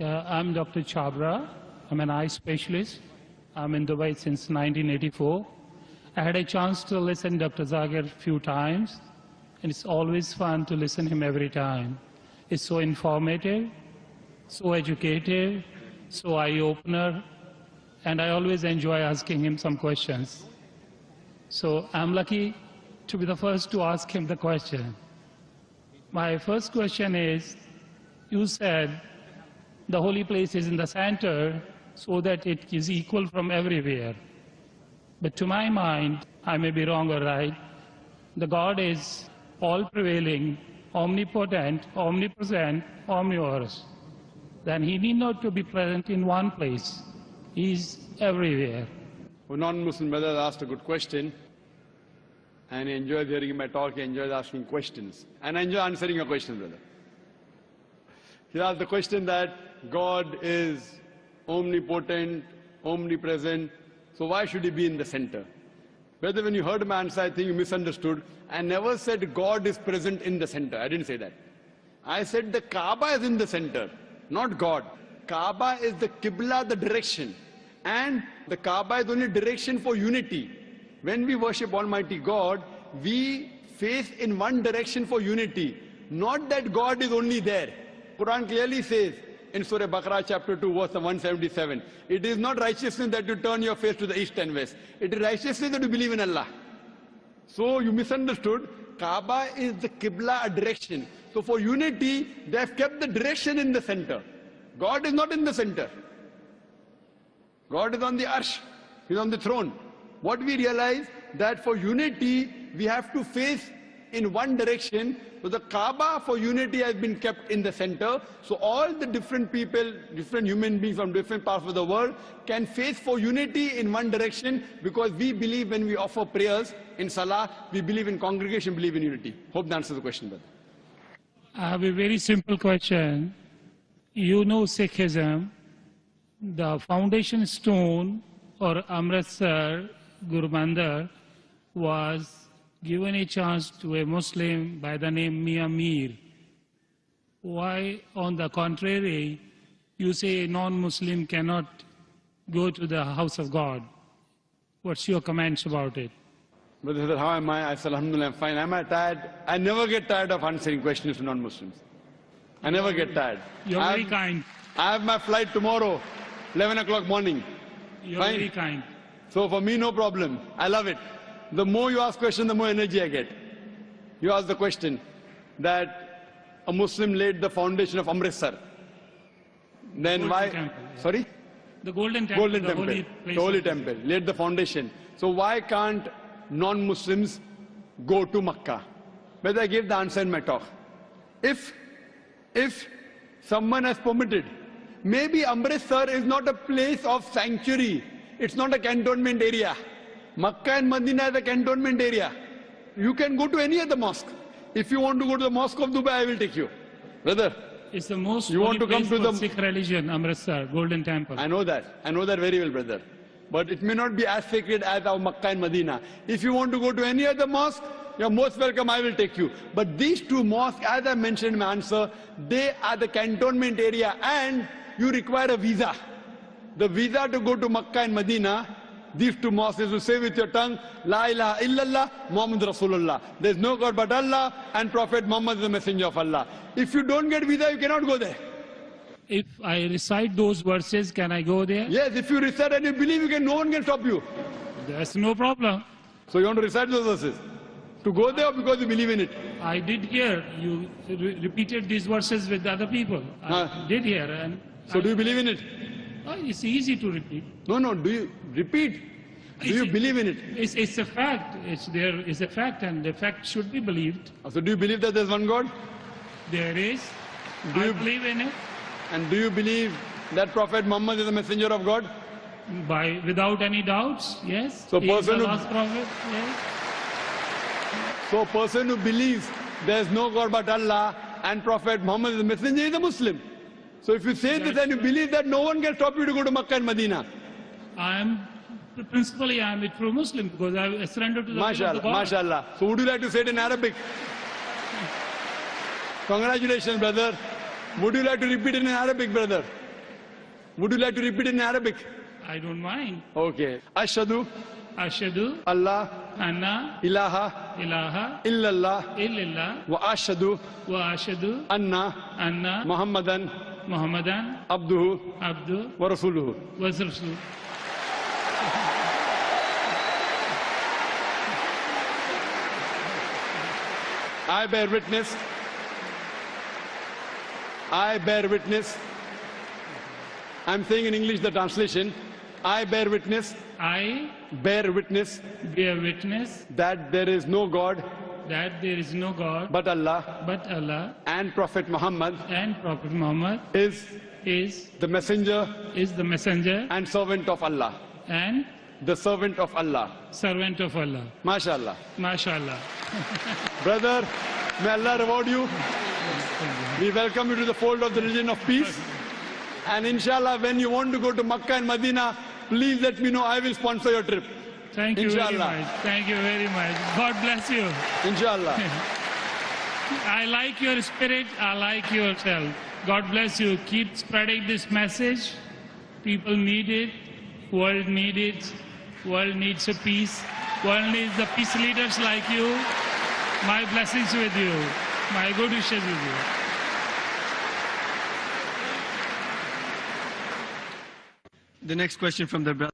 I'm Dr. Chabra. I'm an eye specialist. I'm in Dubai since 1984. I had a chance to listen to Dr. Zakir a few times, and it's always fun to listen to him every time. It's so informative, so educative, so eye-opener, and I always enjoy asking him some questions. So I'm lucky to be the first to ask him the question. My first question is, you said the holy place is in the center so that it is equal from everywhere. But to my mind, I may be wrong or right, the God is all-prevailing, omnipotent, omnipresent, omnivorous. Then he need not to be present in one place. He is everywhere. A non-Muslim brother asked a good question, and he enjoys hearing my talk, he enjoys asking questions. And I enjoy answering your question, brother. He asked the question that God is omnipotent, omnipresent, so why should he be in the center? Brother, when you heard my answer, I think you misunderstood. I never said God is present in the center. I didn't say that. I said the Kaaba is in the center, not God. Kaaba is the Qibla, the direction. And the Kaaba is only direction for unity. When we worship Almighty God, we face in one direction for unity. Not that God is only there. Quran clearly says in Surah Baqarah chapter 2 verse 177, it is not righteousness that you turn your face to the east and west. It is righteousness that you believe in Allah. So you misunderstood. Kaaba is the Qibla, a direction. So for unity, they have kept the direction in the center. God is not in the center. God is on the arsh. He is on the throne. What we realize that for unity, we have to face in one direction. So the Kaaba for unity has been kept in the center. So all the different people, different human beings from different parts of the world can face for unity in one direction, because we believe when we offer prayers in Salah, we believe in congregation, believe in unity. Hope that answers the question, brother. I have a very simple question. You know Sikhism, the foundation stone or Amritsar Guru Mandir was given a chance to a Muslim by the name Mia Mir. Why, on the contrary, you say a non-Muslim cannot go to the house of God? What's your comments about it? Brother, how am I? I said, Alhamdulillah, I'm fine. Am I tired? I never get tired of answering questions to non-Muslims. I never get tired. You're very kind. I have my flight tomorrow, 11 o'clock morning. You're fine. Very kind. So for me, no problem. I love it. The more you ask questions, the more energy I get. You ask the question that a Muslim laid the foundation of Amritsar. Then Golden why? Temple, yeah. Sorry? The Golden Temple. Golden Temple. The Holy Temple. Laid the foundation. So why can't non-Muslims go to Makkah? But I gave the answer in my talk. If someone has permitted, maybe Amritsar is not a place of sanctuary. It's not a cantonment area. Makkah and Medina is a cantonment area. You can go to any other mosque. If you want to go to the Mosque of Dubai, I will take you. Brother, it's the most you want to come to the Sikh religion, Amritsar, Golden Temple. I know that. I know that very well, brother. But it may not be as sacred as our Makkah and Medina. If you want to go to any other mosque, you're most welcome, I will take you. But these two mosques, as I mentioned in my answer, they are the cantonment area, and you require a visa. The visa to go to Makkah and Medina, these two mosques, is to say with your tongue, La ilaha illallah, Muhammad Rasulullah. There is no God but Allah, and Prophet Muhammad is the messenger of Allah. If you don't get visa, you cannot go there. If I recite those verses, can I go there? Yes, if you recite and you believe, no one can stop you. That's no problem. So you want to recite those verses? To go there, or because you believe in it? I did hear you repeated these verses with other people. I did hear. And so do you believe in it? It's easy to repeat. No, do you repeat? Do you believe in it? It's a fact. It's a fact, and the fact should be believed. So do you believe that there's one God? There is. I believe in it. And do you believe that Prophet Muhammad is the messenger of God? Without any doubts, yes. So he is the last prophet, yes. So a person who believes there is no God but Allah and Prophet Muhammad is the messenger is a Muslim. So if you say this and you believe that, no one can stop you to go to Makkah and Medina. Principally, I am a true Muslim because I surrendered to the will of the God. MashaAllah. So would you like to say it in Arabic? Congratulations, brother. Would you like to repeat it in Arabic, brother? Would you like to repeat in Arabic? I don't mind. Okay. Ashhadu Ashhadu Allah anna ilaha ilaha illallah illallah wa ashhadu wa ashhadu anna anna Muhammadan Muhammadan abduhu abdu wa rasuluhu. wa rasuluh. I bear witness. I bear witness. I'm saying in English the translation. I bear witness. I Bear witness bear witness that there is no God that there is no God but Allah but Allah, and Prophet Muhammad and Prophet Muhammad is is the messenger the messenger and servant of Allah. and The servant of Allah. servant of Allah. MashaAllah. MashaAllah. Brother, may Allah reward you. We welcome you to the fold of the religion of peace. And inshallah, when you want to go to Makkah and Medina, please let me know. I will sponsor your trip. Thank you very Inshallah. much. Thank you very much. God bless you. Inshallah. I like your spirit. I like yourself. God bless you. Keep spreading this message. People need it. World needs it. World needs a peace. World needs the peace leaders like you. My blessings with you. My good wishes with you. The next question from the brother.